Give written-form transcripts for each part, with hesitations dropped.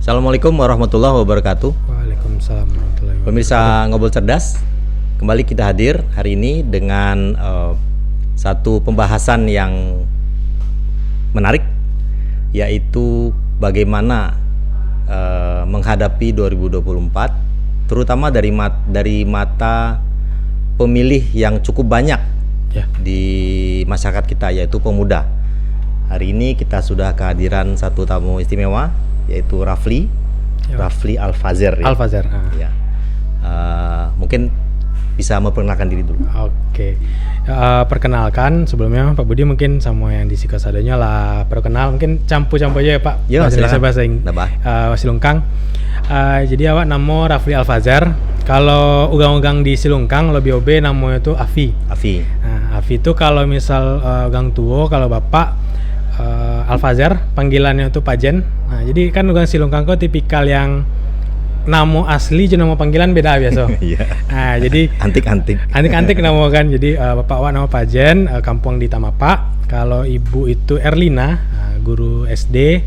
Assalamualaikum warahmatullahi wabarakatuh. Waalaikumsalam warahmatullahi wabarakatuh. Pemirsa Ngobrol Cerdas, kembali kita hadir hari ini dengan satu pembahasan yang menarik, yaitu bagaimana menghadapi 2024, terutama dari mata pemilih yang cukup banyak di masyarakat kita, yaitu pemuda. Hari ini kita sudah kehadiran satu tamu istimewa, yaitu Rafli Al-Fazer. Al-Fazer. Ya. Mungkin bisa memperkenalkan diri dulu. Oke. Perkenalkan sebelumnya Pak Budi, mungkin sama yang di Sikasadanya lah perkenal, mungkin campu-campu aja ya Pak. Ya, bahasa Silungkang. Jadi awak nama Rafli Al-Fazer. Kalau ugang-ugang di Silungkang lebih OB namanya itu Afi. Nah, Afi itu kalau misal ugang tua, kalau Bapak Al-Fazer, panggilannya itu Pajen. Nah, jadi kan ugang Silungkang kok tipikal yang nama asli jeung nama panggilan beda biasa. Iya. Nah, jadi antik nama kan. Jadi bapak wa nama Pajen, kampung di Tamapa. Kalau ibu itu Erlina, guru SD.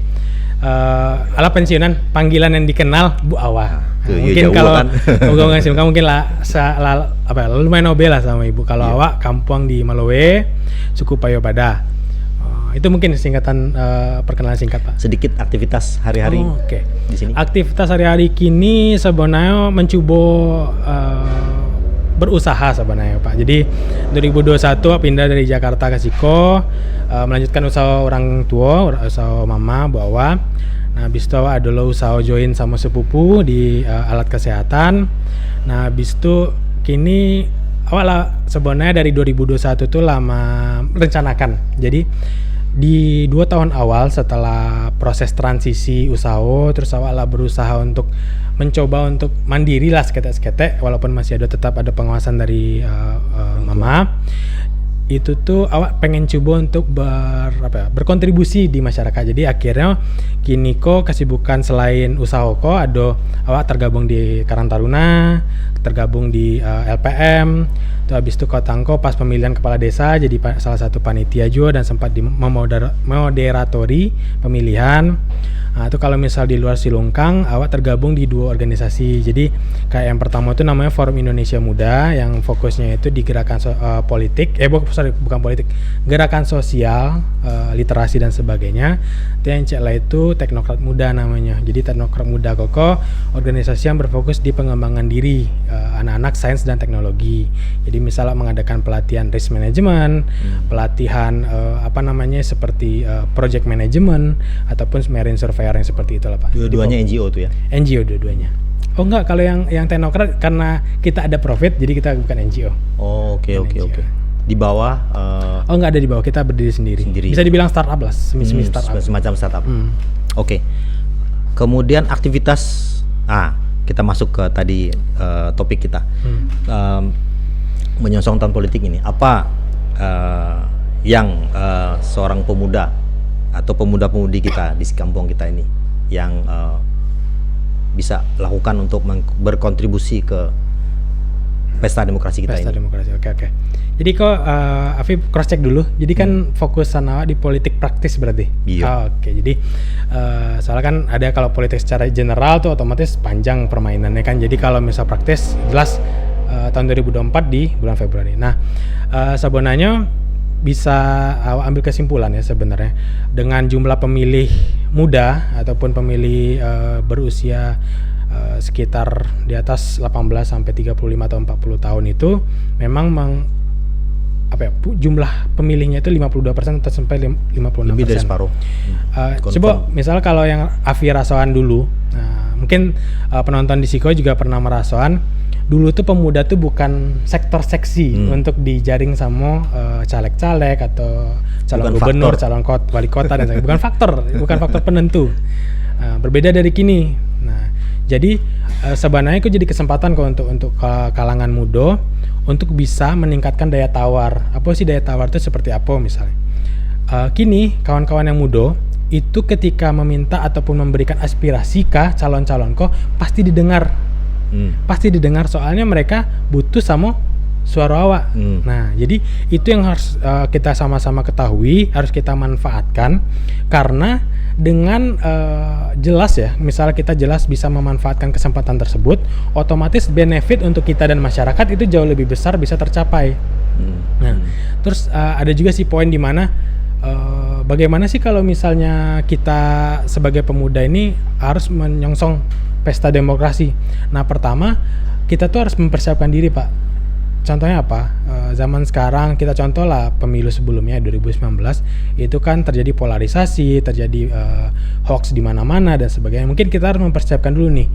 Ala pensiunan, panggilan yang dikenal Bu Awa. Mungkin kalau ugang Silungkang mungkin lumayan obel lah sama ibu. Kalau awak kampung di Malowe, suku Payobada. Itu mungkin singkatan perkenalan singkat Pak. Sedikit aktivitas hari-hari di sini. Aktivitas hari-hari kini sebenarnya mencoba berusaha sebenarnya Pak. Jadi 2021 pindah dari Jakarta ke Siko, melanjutkan usaha orang tua, usaha mama, bawa. Nah, habis itu adalah usaha join sama sepupu di alat kesehatan. Nah, habis itu kini awal sebenarnya dari 2021 itu lama rencanakan. Jadi di 2 tahun awal setelah proses transisi usaha, terus awak lah berusaha untuk mencoba untuk mandiri lah seketek-seketek, walaupun masih tetap ada pengawasan dari mama. Itu tuh awak pengen coba untuk berkontribusi di masyarakat. Jadi akhirnya kini kok kesibukan selain usaha kok ada awak tergabung di Karang Taruna, tergabung di LPM. Tuh habis itu kotangko pas pemilihan kepala desa jadi salah satu panitia juga dan sempat moderatori pemilihan. Nah, itu kalau misal di luar Silungkang, awak tergabung di 2 organisasi. Jadi kayak yang pertama itu namanya Forum Indonesia Muda, yang fokusnya itu di gerakan politik, bukan politik, gerakan sosial, literasi dan sebagainya. Itu yang cek itu Teknokrat Muda namanya. Jadi Teknokrat Muda koko organisasi yang berfokus di pengembangan diri anak-anak sains dan teknologi. Jadi misalnya mengadakan pelatihan risk management, pelatihan seperti project management ataupun marine surveyor yang seperti itulah Pak. Dua-duanya NGO tuh ya? NGO dua-duanya. Oh enggak, kalau yang Teknokrat karena kita ada profit jadi kita bukan NGO. Oh, oke. Di bawah oh enggak ada di bawah, kita berdiri sendiri. Bisa dibilang startup lah, semi startup. Semacam startup. Oke. Kemudian aktivitas kita masuk ke tadi topik kita. Menyongsong tahun politik ini, apa yang seorang pemuda atau pemuda-pemudi kita di kampung kita ini yang bisa lakukan untuk berkontribusi ke pesta demokrasi kita ini? Pesta demokrasi, oke. Jadi kok Afif cross check dulu. Jadi kan fokusan awak di politik praktis berarti. Iya. Oke. Jadi soalnya kan ada kalau politik secara general tuh otomatis panjang permainannya kan. Jadi kalau misal praktis jelas tahun 2024 di bulan Februari. Nah, sebenarnya bisa awak ambil kesimpulan ya sebenarnya dengan jumlah pemilih muda ataupun pemilih berusia sekitar di atas 18 sampai 35 atau 40 tahun itu memang jumlah pemilihnya itu 52% atau sampai 56%. Lebih dari separuh. Coba misal kalau yang Afi rasawan dulu, mungkin penonton di Siko juga pernah merasakan dulu tuh pemuda tuh bukan sektor seksi untuk dijaring sama caleg-caleg atau calon gubernur, calon wali kota dan sebagainya. Bukan faktor penentu. Berbeda dari kini. Nah, jadi sebenarnya itu jadi kesempatan kok untuk kalangan muda untuk bisa meningkatkan daya tawar. Apa sih daya tawar itu seperti apa misalnya? Kini kawan-kawan yang muda itu ketika meminta ataupun memberikan aspirasi ke calon-calon kok pasti didengar. Pasti didengar soalnya mereka butuh sama suara awak. Nah, jadi itu yang harus kita sama-sama ketahui, harus kita manfaatkan karena dengan jelas ya, misalnya kita jelas bisa memanfaatkan kesempatan tersebut, otomatis benefit untuk kita dan masyarakat itu jauh lebih besar bisa tercapai. Nah, terus ada juga sih poin di mana bagaimana sih kalau misalnya kita sebagai pemuda ini harus menyongsong pesta demokrasi. Nah, pertama kita tuh harus mempersiapkan diri, Pak. Contohnya apa? Zaman sekarang kita contoh lah pemilu sebelumnya 2019 itu kan terjadi polarisasi, terjadi hoax di mana-mana dan sebagainya. Mungkin kita harus mempersiapkan dulu nih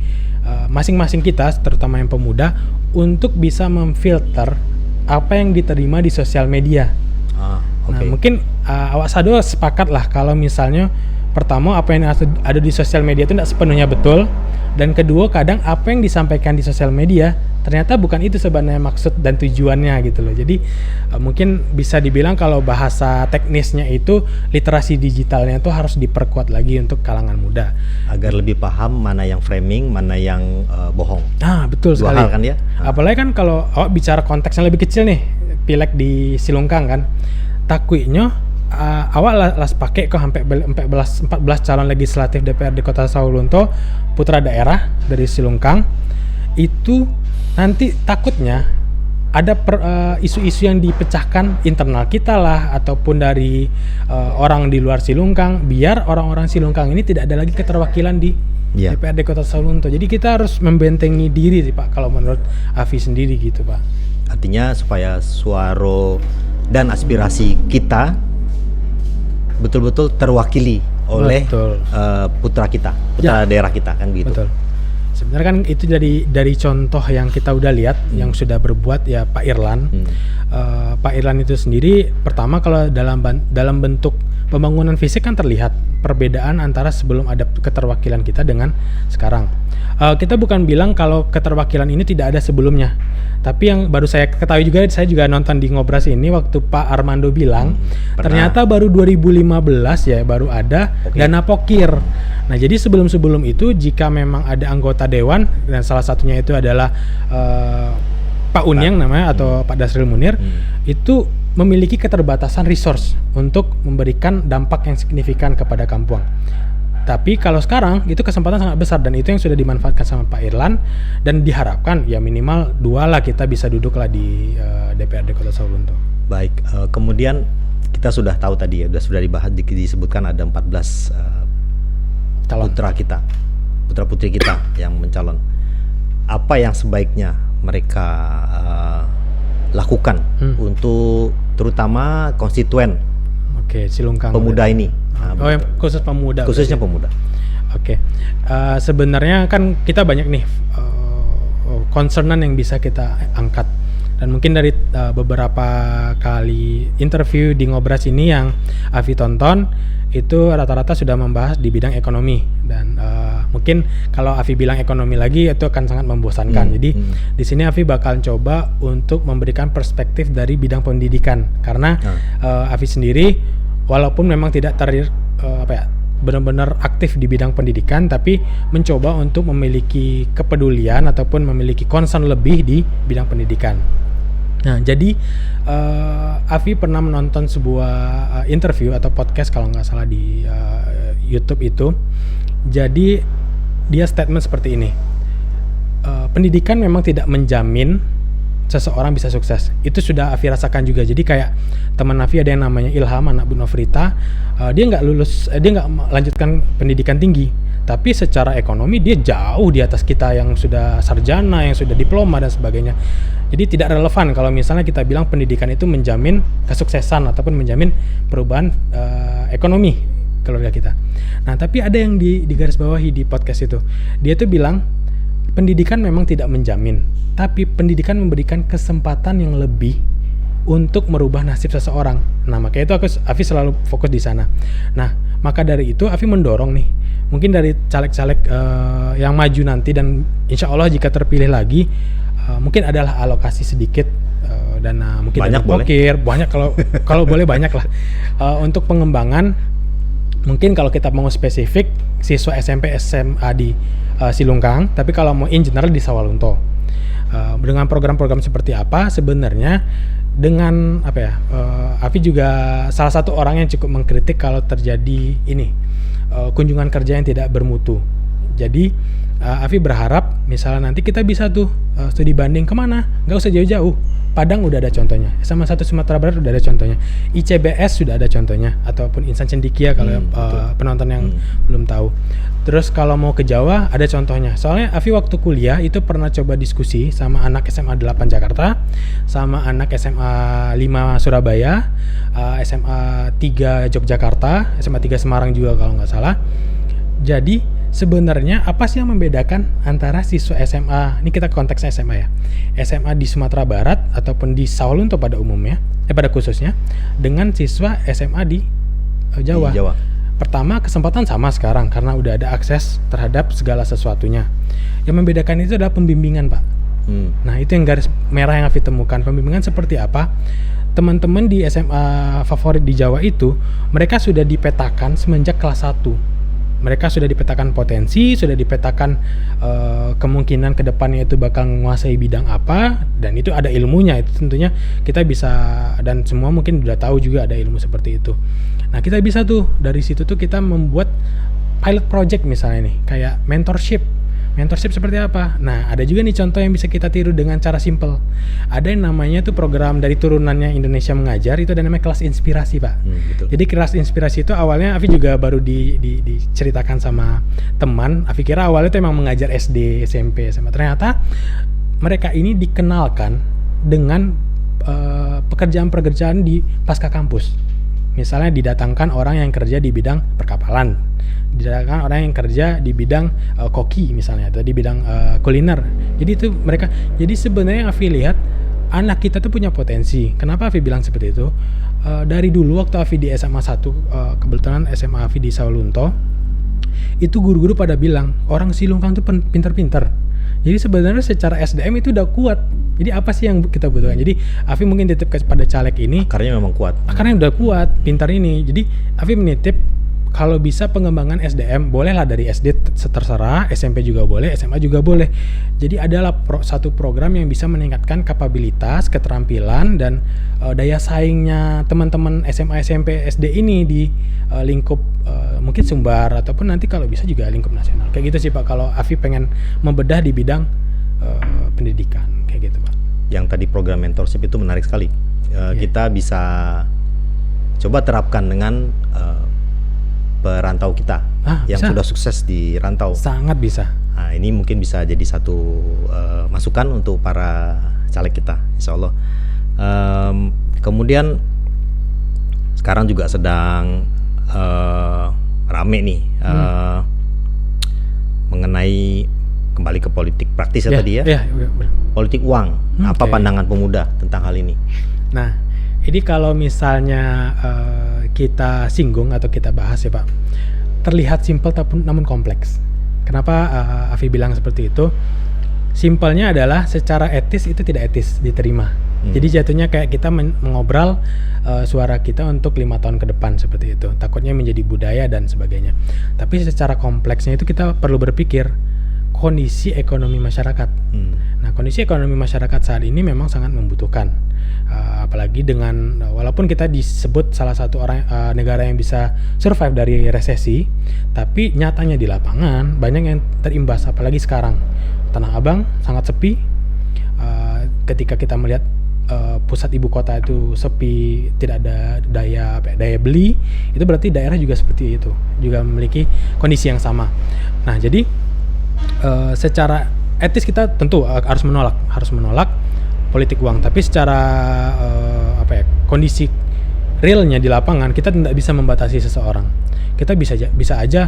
masing-masing kita, terutama yang pemuda, untuk bisa memfilter apa yang diterima di sosial media. Nah, mungkin awak sado sepakat lah kalau misalnya pertama apa yang ada di sosial media itu tidak sepenuhnya betul, dan kedua kadang apa yang disampaikan di sosial media ternyata bukan itu sebenarnya maksud dan tujuannya gitu loh. Jadi mungkin bisa dibilang kalau bahasa teknisnya itu literasi digitalnya itu harus diperkuat lagi untuk kalangan muda agar lebih paham mana yang framing, mana yang bohong. Betul Dua sekali. hal kan ya. Apalagi kan kalau awak bicara konteks yang lebih kecil nih, pileg di Silungkang kan, takwiknya awak las pakai kok sampai 14 calon legislatif DPRD Kota Sawalunto putra daerah dari Silungkang itu nanti takutnya ada isu-isu yang dipecahkan internal kita lah ataupun dari orang di luar Silungkang, biar orang-orang Silungkang ini tidak ada lagi keterwakilan di DPRD Kota Sawalunto. Jadi kita harus membentengi diri sih Pak, kalau menurut Afi sendiri gitu Pak. Artinya supaya suara dan aspirasi kita betul-betul terwakili oleh putra kita, putra daerah kita kan gitu. Betul. Sebenarnya kan itu dari contoh yang kita udah lihat yang sudah berbuat ya Pak Irlan. Pak Irlan itu sendiri pertama kalau dalam bentuk pembangunan fisik kan terlihat perbedaan antara sebelum ada keterwakilan kita dengan sekarang. Kita bukan bilang kalau keterwakilan ini tidak ada sebelumnya, tapi yang baru saya ketahui juga, saya juga nonton di Ngobras ini waktu Pak Armando bilang ternyata baru 2015 ya baru ada dana pokir. Nah jadi sebelum itu jika memang ada anggota dewan dan salah satunya itu adalah Pak Unyang namanya atau Pak Dasril Munir itu memiliki keterbatasan resource untuk memberikan dampak yang signifikan kepada Kampung. Tapi kalau sekarang itu kesempatan sangat besar dan itu yang sudah dimanfaatkan sama Pak Irlan dan diharapkan ya minimal 2 lah kita bisa duduk lah di DPRD Kota Sawalunto. Baik, kemudian kita sudah tahu tadi ya, sudah dibahas disebutkan ada 14 putra kita, putra putri kita yang mencalon. Apa yang sebaiknya mereka lakukan untuk terutama konstituen Silungkang pemuda ini? yang khusus pemuda. Khususnya pemuda. Sebenarnya kan kita banyak nih concernan yang bisa kita angkat dan mungkin dari beberapa kali interview di Ngobras ini yang Afi tonton itu rata-rata sudah membahas di bidang ekonomi dan mungkin kalau Afi bilang ekonomi lagi itu akan sangat membosankan. Jadi di sini Afi bakal coba untuk memberikan perspektif dari bidang pendidikan karena Afi sendiri walaupun memang tidak benar-benar aktif di bidang pendidikan, tapi mencoba untuk memiliki kepedulian ataupun memiliki concern lebih di bidang pendidikan. Nah, jadi Afi pernah menonton sebuah interview atau podcast kalau nggak salah di YouTube itu. Jadi dia statement seperti ini. Pendidikan memang tidak menjamin seseorang bisa sukses. Itu sudah Afi rasakan juga. Jadi kayak teman Afi ada yang namanya Ilham, anak Bu Nofrita, dia nggak melanjutkan pendidikan tinggi, tapi secara ekonomi dia jauh di atas kita yang sudah sarjana, yang sudah diploma dan sebagainya. Jadi tidak relevan kalau misalnya kita bilang pendidikan itu menjamin kesuksesan ataupun menjamin perubahan ekonomi keluarga kita. Nah, tapi ada yang digarisbawahi di podcast itu. Dia tuh bilang pendidikan memang tidak menjamin, tapi pendidikan memberikan kesempatan yang lebih untuk merubah nasib seseorang. Nah, makanya itu Afi selalu fokus di sana. Nah, maka dari itu Afi mendorong nih, mungkin dari caleg-caleg yang maju nanti dan insya Allah jika terpilih lagi, mungkin adalah alokasi sedikit dana mungkin banyak dari pokir, banyak kalau boleh banyak lah untuk pengembangan. Mungkin kalau kita mau spesifik siswa SMP SMA di Silungkang, tapi kalau mau in general di Sawalunto. Dengan program-program seperti apa sebenarnya dengan apa ya? Afi juga salah satu orang yang cukup mengkritik kalau terjadi ini kunjungan kerja yang tidak bermutu. Jadi Afi berharap misalnya nanti kita bisa tuh studi banding kemana? Nggak usah jauh-jauh. Padang udah ada contohnya, sama satu Sumatera Barat udah ada contohnya, ICBS sudah ada contohnya, ataupun Insan Cendikia kalau penonton yang belum tahu. Terus kalau mau ke Jawa ada contohnya. Soalnya Afi waktu kuliah itu pernah coba diskusi sama anak SMA 8 Jakarta, sama anak SMA 5 Surabaya, SMA 3 Yogyakarta, SMA 3 Semarang juga kalau nggak salah. Jadi sebenarnya apa sih yang membedakan antara siswa SMA, ini kita konteksnya SMA ya, SMA di Sumatera Barat ataupun di Sawalunto pada umumnya, pada khususnya, dengan siswa SMA di Jawa. Di Jawa. Pertama, kesempatan sama sekarang karena udah ada akses terhadap segala sesuatunya. Yang membedakan itu adalah pembimbingan, Pak. Nah, itu yang garis merah yang Afi temukan. Pembimbingan seperti apa? Teman-teman di SMA favorit di Jawa itu, mereka sudah dipetakan semenjak kelas 1. Mereka sudah dipetakan potensi, sudah dipetakan kemungkinan kedepannya itu bakal menguasai bidang apa, dan itu ada ilmunya. Itu tentunya kita bisa, dan semua mungkin udah tahu juga ada ilmu seperti itu. Nah, kita bisa tuh dari situ tuh kita membuat pilot project misalnya nih, kayak mentorship. Mentorship seperti apa? Nah, ada juga nih contoh yang bisa kita tiru dengan cara simple. Ada yang namanya tuh program dari turunannya Indonesia Mengajar, itu ada namanya kelas inspirasi, Pak. Betul. Jadi kelas inspirasi itu awalnya Afi juga baru diceritakan sama teman. Afi kira awalnya itu emang mengajar SD, SMP, SMA. Ternyata mereka ini dikenalkan dengan pekerjaan-pekerjaan di pasca kampus. Misalnya didatangkan orang yang kerja di bidang perkapalan, didatangkan orang yang kerja di bidang koki misalnya, atau di bidang kuliner. Jadi itu mereka. Jadi sebenarnya yang Afi lihat, anak kita tuh punya potensi. Kenapa Afi bilang seperti itu? Dari dulu waktu Afi di SMA 1, kebetulan SMA Afi di Sawalunto, itu guru-guru pada bilang orang Silungkang tuh pinter-pinter. Jadi sebenarnya secara SDM itu udah kuat. Jadi apa sih yang kita butuhkan? Jadi Afi mungkin titip kepada caleg ini. Akarnya memang kuat. Akarnya udah kuat, pintar ini. Jadi Afi menitip kalau bisa pengembangan SDM bolehlah dari SD terserah, SMP juga boleh, SMA juga boleh. Jadi adalah satu program yang bisa meningkatkan kapabilitas, keterampilan, dan daya saingnya teman-teman SMA, SMP, SD ini di lingkup mungkin Sumbar, ataupun nanti kalau bisa juga lingkup nasional. Kayak gitu sih Pak, kalau Afi pengen membedah di bidang pendidikan, kayak gitu Pak. Yang tadi program mentorship itu menarik sekali. Kita bisa coba terapkan dengan perantau kita yang bisa. sudah sukses di rantau. Sangat bisa. Nah, ini mungkin bisa jadi satu masukan untuk para caleg kita, insya Allah. Kemudian sekarang juga sedang rame nih mengenai kembali ke politik praktis ya tadi ya. Politik uang. Apa pandangan pemuda tentang hal ini? Nah, ini kalau misalnya kita singgung atau kita bahas ya Pak, terlihat simpel namun kompleks. Kenapa Afi bilang seperti itu? Simpelnya adalah secara etis itu tidak etis diterima. Jadi jatuhnya kayak kita mengobrol suara kita untuk 5 tahun ke depan seperti itu. Takutnya menjadi budaya dan sebagainya. Tapi secara kompleksnya itu kita perlu berpikir kondisi ekonomi masyarakat. Nah, kondisi ekonomi masyarakat saat ini memang sangat membutuhkan. Apalagi dengan walaupun kita disebut salah satu negara yang bisa survive dari resesi, tapi nyatanya di lapangan banyak yang terimbas. Apalagi sekarang Tanah Abang sangat sepi. Ketika kita melihat pusat ibu kota itu sepi, tidak ada daya beli, itu berarti daerah juga seperti itu, juga memiliki kondisi yang sama. Nah, jadi secara etis kita tentu harus menolak politik uang, tapi secara kondisi realnya di lapangan kita tidak bisa membatasi seseorang. Kita bisa aja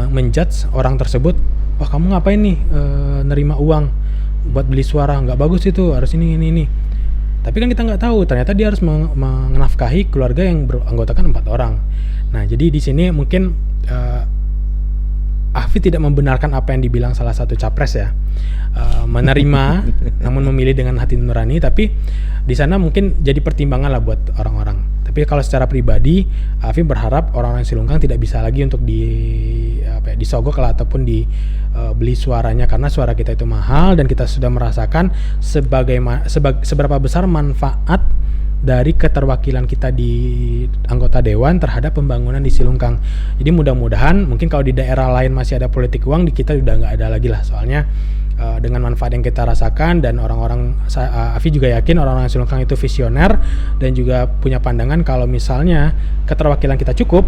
menjudge orang tersebut, wah kamu ngapain nih nerima uang buat beli suara, nggak bagus itu, harus ini. Tapi kan kita nggak tahu, ternyata dia harus menafkahi keluarga yang beranggotakan 4 orang. Nah, jadi di sini mungkin Afi tidak membenarkan apa yang dibilang salah satu capres ya, menerima namun memilih dengan hati nurani, tapi di sana mungkin jadi pertimbangan lah buat orang-orang. Tapi kalau secara pribadi, Afi berharap orang-orang Silungkang tidak bisa lagi untuk disogok lah ataupun beli suaranya, karena suara kita itu mahal dan kita sudah merasakan seberapa besar manfaat dari keterwakilan kita di anggota dewan terhadap pembangunan di Silungkang. Jadi mudah-mudahan mungkin kalau di daerah lain masih ada politik uang, di kita udah nggak ada lagi lah, soalnya dengan manfaat yang kita rasakan dan orang-orang, Afi juga yakin orang-orang Silungkang itu visioner dan juga punya pandangan kalau misalnya keterwakilan kita cukup,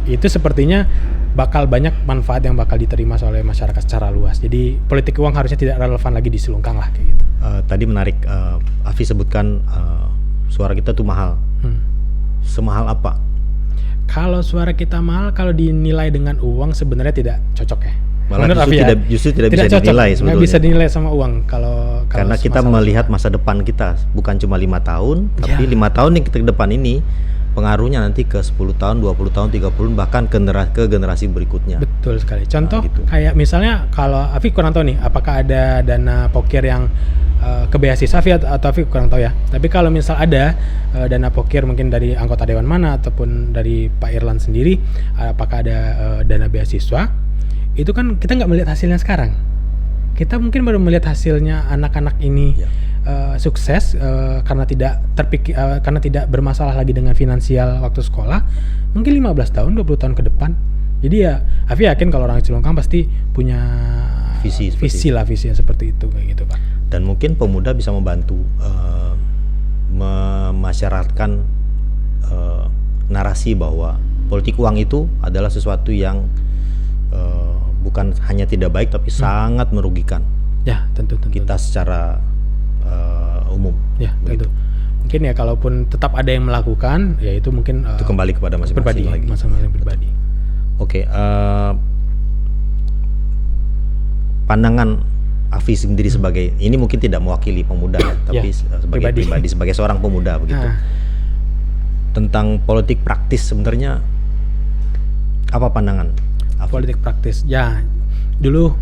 itu sepertinya bakal banyak manfaat yang bakal diterima oleh masyarakat secara luas. Jadi politik uang harusnya tidak relevan lagi di Silungkang lah kayak gitu. Tadi menarik, Afi sebutkan suara kita tuh mahal. Semahal apa? Kalau suara kita mahal, kalau dinilai dengan uang sebenarnya tidak cocok ya. Malah justru tidak bisa cocok, dinilai sebetulnya. Nggak bisa dinilai sama uang kalau karena kita melihat masa depan kita bukan cuma 5 tahun, tapi 5 tahun yang ke depan ini pengaruhnya nanti ke 10 tahun, 20 tahun, 30 bahkan ke generasi berikutnya. Betul sekali. Contoh gitu. Kayak misalnya kalau Afi kurang tahu nih, apakah ada dana pokir yang ke beasiswa Afi atau Afi kurang tahu ya. Tapi kalau misal ada dana pokir mungkin dari anggota dewan mana ataupun dari Pak Irlan sendiri, apakah ada dana beasiswa, itu kan kita nggak melihat hasilnya sekarang. Kita mungkin baru melihat hasilnya anak-anak ini sukses karena tidak bermasalah lagi dengan finansial waktu sekolah, mungkin 15 tahun, 20 tahun ke depan. Jadi ya Afi yakin kalau orang Silungkang pasti punya visi yang seperti itu kayak gitu Pak. Dan mungkin pemuda bisa membantu memasyaratkan narasi bahwa politik uang itu adalah sesuatu yang bukan hanya tidak baik tapi sangat merugikan. Ya, tentu. Kita secara umum. Ya, tentu. Mungkin ya kalaupun tetap ada yang melakukan, ya itu mungkin itu kembali kepada masing-masing lagi. Masing-masing pribadi. Oke, pandangan Afi sendiri sebagai, ini mungkin tidak mewakili pemuda ya, tapi sebagai pribadi, sebagai seorang pemuda begitu. Tentang politik praktis sebenarnya apa pandangan Afi? Politik praktis, ya dulu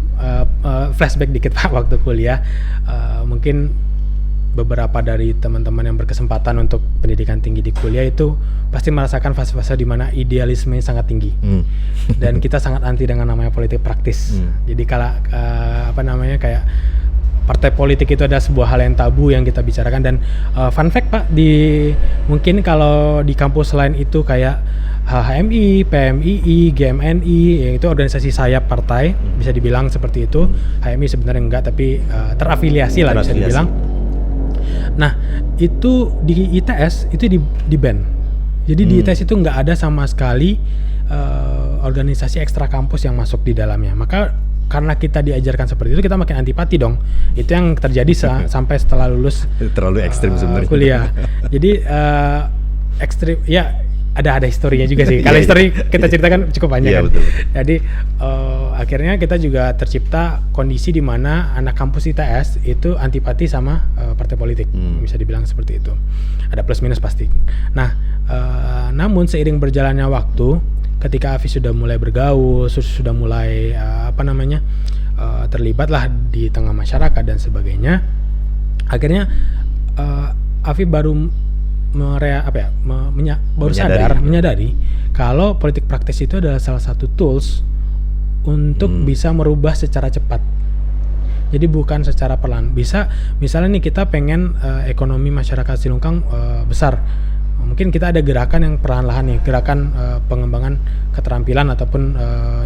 flashback dikit Pak waktu kuliah, mungkin beberapa dari teman-teman yang berkesempatan untuk pendidikan tinggi di kuliah itu pasti merasakan fase-fase di mana idealismenya sangat tinggi dan kita sangat anti dengan namanya politik praktis. Jadi kalau kayak partai politik itu adalah sebuah hal yang tabu yang kita bicarakan. Dan fun fact Pak, mungkin kalau di kampus lain itu kayak HMI, PMII, GMNI, yaitu organisasi sayap partai, bisa dibilang seperti itu. HMI sebenarnya enggak, tapi terafiliasi lah bisa dibilang. Nah, itu di ITS itu di ban. Jadi di ITS itu nggak ada sama sekali organisasi ekstra kampus yang masuk di dalamnya. Maka karena kita diajarkan seperti itu, kita makin antipati dong. Itu yang terjadi sampai setelah lulus. Terlalu ekstrim sebenarnya. Kuliah. Jadi ekstrim, ya ada historinya juga sih. Kalau histori kita ceritakan cukup banyak kan. Betul. Jadi akhirnya kita juga tercipta kondisi di mana anak kampus ITS itu antipati sama partai politik, bisa dibilang seperti itu. Ada plus minus pasti. Nah, namun seiring berjalannya waktu, ketika Afi sudah mulai bergaul, sudah mulai terlibatlah di tengah masyarakat dan sebagainya, akhirnya Afi baru menyadari kalau politik praktis itu adalah salah satu tools untuk bisa merubah secara cepat. Jadi bukan secara perlahan. Bisa misalnya nih kita pengen ekonomi masyarakat Silungkang besar. Mungkin kita ada gerakan yang perlahan-lahan nih, gerakan pengembangan keterampilan ataupun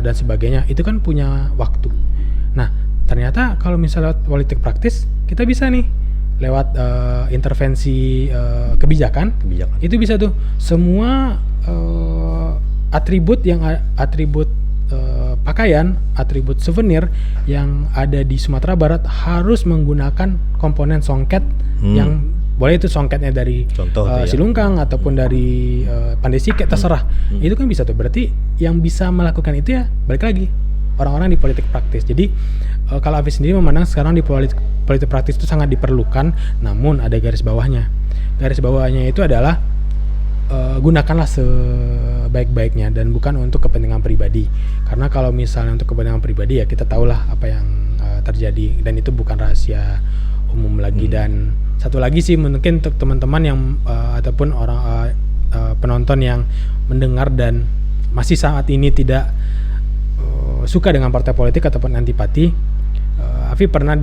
dan sebagainya. Itu kan punya waktu. Nah, ternyata kalau misalnya politik praktis, kita bisa nih lewat intervensi kebijakan, itu bisa tuh semua atribut pakaian, atribut souvenir yang ada di Sumatera Barat harus menggunakan komponen songket yang boleh itu songketnya dari Silungkang ataupun dari Pandai Sike, terserah. Itu kan bisa tuh, berarti yang bisa melakukan itu ya balik lagi orang-orang di politik praktis. Jadi kalau Afi sendiri memandang sekarang di politik praktis itu sangat diperlukan, namun ada garis bawahnya. Garis bawahnya itu adalah gunakanlah sebaik-baiknya dan bukan untuk kepentingan pribadi. Karena kalau misalnya untuk kepentingan pribadi ya kita tahulah apa yang terjadi dan itu bukan rahasia umum lagi. Dan satu lagi sih mungkin untuk teman-teman yang ataupun orang penonton yang mendengar dan masih saat ini tidak suka dengan partai politik ataupun antipati, Afi pernah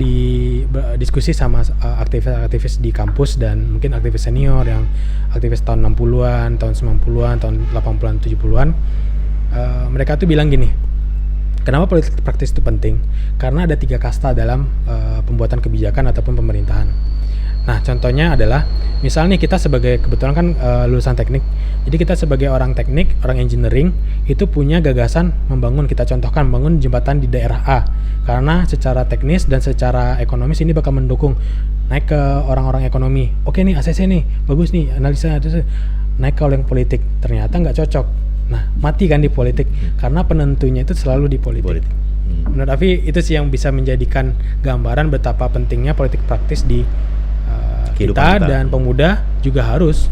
diskusi sama aktivis-aktivis di kampus dan mungkin aktivis senior yang aktivis tahun 60-an, tahun 90-an, tahun 80-an, 70-an. Mereka tuh bilang gini, kenapa politik praktis itu penting? Karena ada 3 kasta dalam pembuatan kebijakan ataupun pemerintahan. Nah, contohnya adalah misalnya kita sebagai, kebetulan kan lulusan teknik, jadi kita sebagai orang teknik, orang engineering itu punya gagasan kita contohkan membangun jembatan di daerah A, karena secara teknis dan secara ekonomis ini bakal mendukung. Naik ke orang-orang ekonomi, oke nih ACC nih bagus nih, analisa, naik ke orang politik ternyata nggak cocok. Nah, mati kan di politik karena penentunya itu selalu di politik. Menurut Afi itu sih yang bisa menjadikan gambaran betapa pentingnya politik praktis di kita dan pemuda juga harus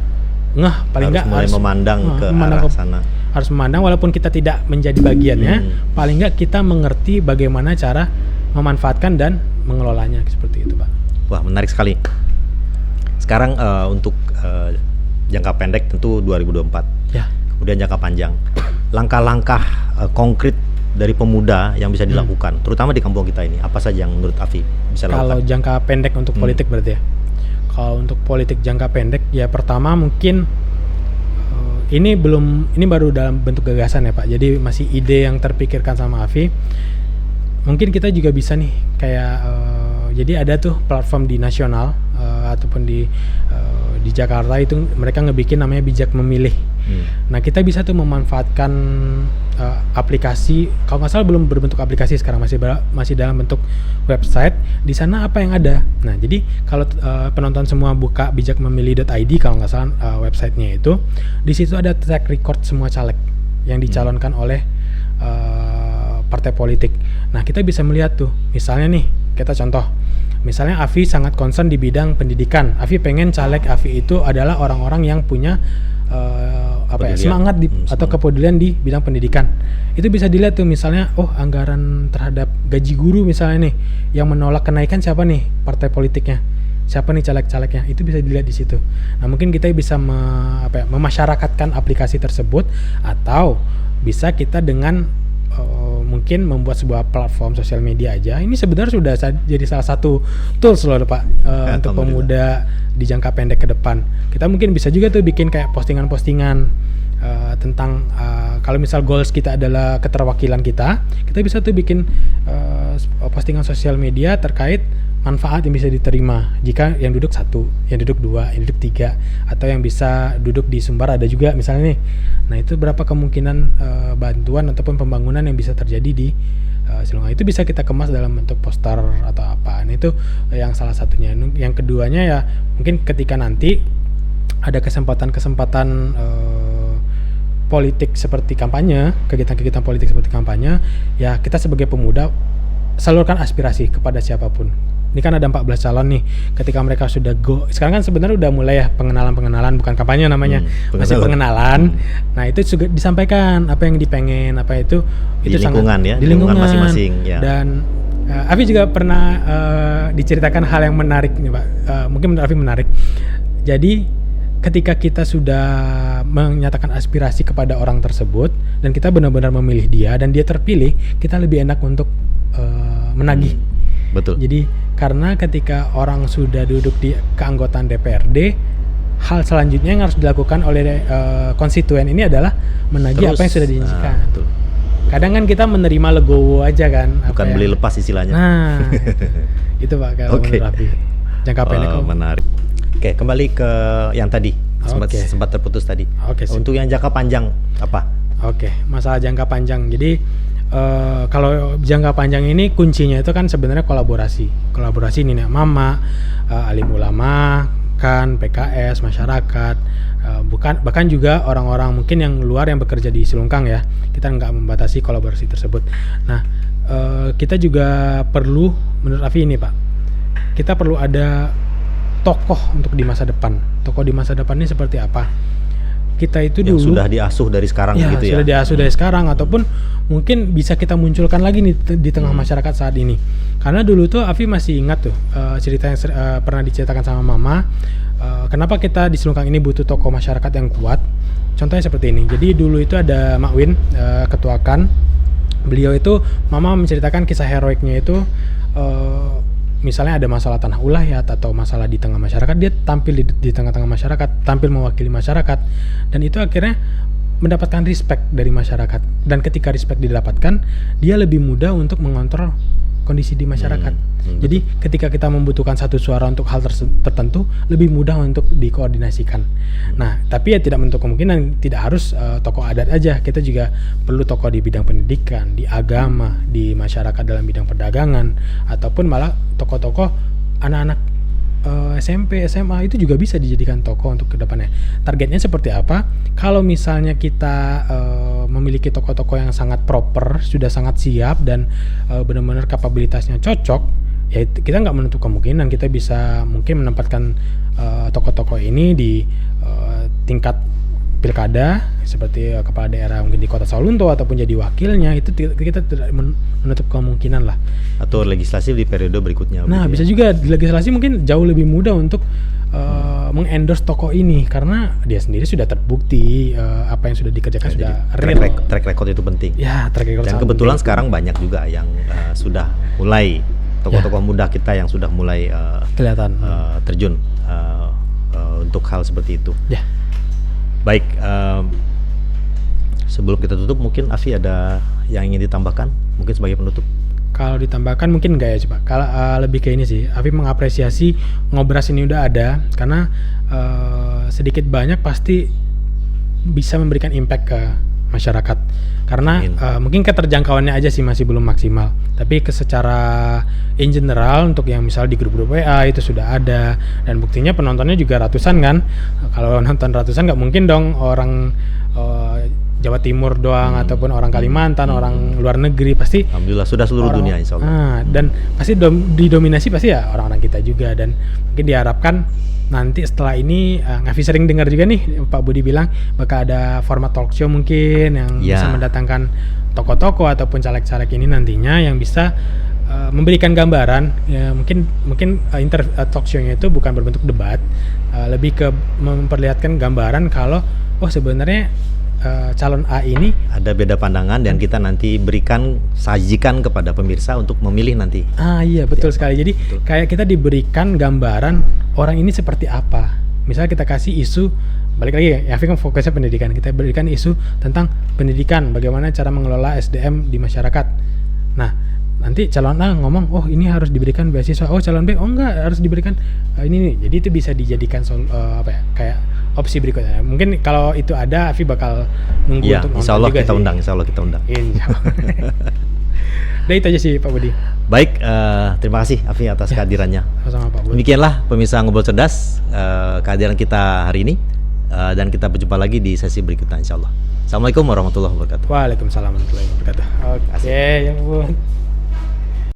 paling nggak harus memandang ke arah sana. Harus memandang walaupun kita tidak menjadi bagiannya, paling nggak kita mengerti bagaimana cara memanfaatkan dan mengelolanya, seperti itu, Pak. Wah, menarik sekali. Sekarang untuk jangka pendek tentu 2024. Ya. Kemudian jangka panjang. Langkah-langkah konkret dari pemuda yang bisa dilakukan, terutama di kampung kita ini, apa saja yang menurut Afi bisa dilakukan? Kalau jangka pendek untuk politik berarti ya? Kalau untuk politik jangka pendek, ya pertama mungkin ini baru dalam bentuk gagasan ya Pak. Jadi masih ide yang terpikirkan sama Afi. Mungkin kita juga bisa nih kayak jadi ada tuh platform di nasional ataupun di Jakarta itu mereka ngebikin namanya Bijak Memilih. Nah, kita bisa tuh memanfaatkan aplikasi, kalau nggak salah belum berbentuk aplikasi sekarang, masih dalam bentuk website. Di sana apa yang ada? Nah, jadi kalau penonton semua buka bijakmemilih.id kalau nggak salah websitenya itu, di situ ada track record semua caleg yang dicalonkan oleh partai politik. Nah, kita bisa melihat tuh, misalnya nih, kita contoh, misalnya Afi sangat concern di bidang pendidikan. Afi pengen caleg Afi itu adalah orang-orang yang punya semangat atau kepedulian di bidang pendidikan. Itu bisa dilihat tuh misalnya, anggaran terhadap gaji guru misalnya nih, yang menolak kenaikan siapa nih partai politiknya, siapa nih caleg-calegnya, itu bisa dilihat di situ. Nah, mungkin kita bisa memasyarakatkan aplikasi tersebut, atau bisa kita dengan mungkin membuat sebuah platform sosial media aja. Ini sebenarnya sudah jadi salah satu tools loh Pak untuk pemuda di jangka pendek ke depan. Kita mungkin bisa juga tuh bikin kayak postingan-postingan tentang kalau misal goals kita adalah keterwakilan kita bisa tuh bikin postingan sosial media terkait manfaat yang bisa diterima jika yang duduk 1, yang duduk 2, yang duduk 3, atau yang bisa duduk di Sumbar ada juga misalnya nih. Nah, itu berapa kemungkinan bantuan ataupun pembangunan yang bisa terjadi di Silunga. Itu bisa kita kemas dalam bentuk poster atau apa. Nah, itu yang salah satunya. Yang keduanya ya mungkin ketika nanti ada kesempatan politik seperti kampanye, kegiatan-kegiatan politik seperti kampanye, ya kita sebagai pemuda salurkan aspirasi kepada siapapun. Ini kan ada 14 calon nih. Ketika mereka sudah sekarang kan sebenarnya udah mulai ya pengenalan, bukan kampanye namanya, masih pengenalan. Nah, itu juga disampaikan apa yang dipengen, apa itu di lingkungan sangat, ya, di lingkungan masing-masing ya. Dan Afi juga pernah diceritakan hal yang menarik nih Pak. Mungkin menurut Afi menarik. Jadi ketika kita sudah menyatakan aspirasi kepada orang tersebut dan kita benar-benar memilih dia dan dia terpilih, kita lebih enak untuk menagih. Betul. Jadi karena ketika orang sudah duduk di keanggotaan DPRD, hal selanjutnya yang harus dilakukan oleh konstituen ini adalah menagih apa yang sudah dijanjikan. Kadang kan kita menerima legowo aja kan, bukan beli lepas istilahnya. Nah, itu Pak kalau menurut Afi. Jangka pendek. Menarik. Oke, kembali ke yang tadi sempat terputus tadi. Untuk yang jangka panjang apa? Masalah jangka panjang. Jadi kalau jangka panjang ini kuncinya itu kan sebenarnya kolaborasi nenek mama, alim ulama, kan PKS, masyarakat, bahkan juga orang-orang mungkin yang luar yang bekerja di Silungkang ya. Kita nggak membatasi kolaborasi tersebut. Nah, kita juga perlu, menurut Afi ini Pak, kita perlu ada tokoh untuk di masa depan. Tokoh di masa depan ini seperti apa? Kita itu yang dulu sudah diasuh dari sekarang gitu ya. Sudah diasuh dari sekarang, ataupun mungkin bisa kita munculkan lagi nih di tengah masyarakat saat ini. Karena dulu tuh Afi masih ingat tuh cerita yang pernah diceritakan sama Mama. Kenapa kita di Silungkang ini butuh tokoh masyarakat yang kuat? Contohnya seperti ini. Jadi dulu itu ada Mak Win, ketua KAN. Beliau itu Mama menceritakan kisah heroiknya itu misalnya ada masalah tanah ulayat atau masalah di tengah masyarakat, dia tampil di tengah-tengah masyarakat, tampil mewakili masyarakat, dan itu akhirnya mendapatkan respect dari masyarakat. Dan ketika respect didapatkan, dia lebih mudah untuk mengontrol kondisi di masyarakat. Jadi ketika kita membutuhkan satu suara untuk hal tertentu, lebih mudah untuk dikoordinasikan. Nah, tapi ya tidak menutup kemungkinan tidak harus tokoh adat aja. Kita juga perlu tokoh di bidang pendidikan, di agama, di masyarakat dalam bidang perdagangan, ataupun malah tokoh-tokoh anak-anak SMP, SMA itu juga bisa dijadikan tokoh untuk kedepannya. Targetnya seperti apa? Kalau misalnya kita memiliki tokoh-tokoh yang sangat proper, sudah sangat siap dan benar-benar kapabilitasnya cocok, ya kita nggak menutup kemungkinan kita bisa mungkin menempatkan tokoh-tokoh ini di tingkat pilkada seperti kepala daerah mungkin di Kota Sawalunto ataupun jadi wakilnya, itu kita tidak menutup kemungkinan lah. Atau legislasi di periode berikutnya. Nah, bisa juga di legislasi mungkin jauh lebih mudah untuk mengendorse tokoh ini karena dia sendiri sudah terbukti apa yang sudah dikerjakan sudah real. Track record itu penting. Ya, track record. Dan kebetulan sekarang banyak juga yang sudah mulai tokoh-tokoh muda kita yang sudah mulai kelihatan terjun untuk hal seperti itu. Ya. Baik, sebelum kita tutup mungkin Afi ada yang ingin ditambahkan mungkin sebagai penutup. Kalau ditambahkan mungkin enggak ya coba. Kalau lebih ke ini sih, Afi mengapresiasi Ngobras ini udah ada karena sedikit banyak pasti bisa memberikan impact ke masyarakat. Karena mungkin keterjangkauannya aja sih masih belum maksimal. Tapi secara in general untuk yang misal di grup-grup WA itu sudah ada dan buktinya penontonnya juga ratusan kan. Kalau nonton ratusan nggak mungkin dong orang Jawa Timur doang ataupun orang Kalimantan, orang luar negeri, pasti alhamdulillah sudah seluruh dunia insya Allah. Dan pasti didominasi pasti ya orang-orang kita juga, dan mungkin diharapkan nanti setelah ini Ngafi sering dengar juga nih Pak Budi bilang bakal ada format talk show mungkin yang bisa mendatangkan tokoh-tokoh ataupun caleg-caleg ini nantinya yang bisa memberikan gambaran ya, mungkin talk show-nya itu bukan berbentuk debat, lebih ke memperlihatkan gambaran kalau sebenarnya calon A ini ada beda pandangan dan kita nanti sajikan kepada pemirsa untuk memilih nanti. Iya betul sekali. Jadi kayak kita diberikan gambaran orang ini seperti apa. Misalnya kita kasih isu, balik lagi ya, Afi kan fokusnya pendidikan. Kita berikan isu tentang pendidikan, bagaimana cara mengelola SDM di masyarakat. Nah, nanti calon A ngomong, ini harus diberikan beasiswa. Calon B, enggak harus diberikan ini nih. Jadi itu bisa dijadikan kayak opsi berikutnya. Mungkin kalau itu ada, Afi bakal nunggu untuk nonton juga kita undang, insya Allah kita undang. Udah itu aja sih Pak Budi. Baik, terima kasih Afi atas kehadirannya. Sama-sama Pak Budi. Demikianlah pemirsa Ngobrol Cerdas kehadiran kita hari ini, dan kita berjumpa lagi di sesi berikutnya insya Allah. Assalamualaikum warahmatullahi wabarakatuh. Waalaikumsalam warahmatullahi wabarakatuh. Oke, ya ampun.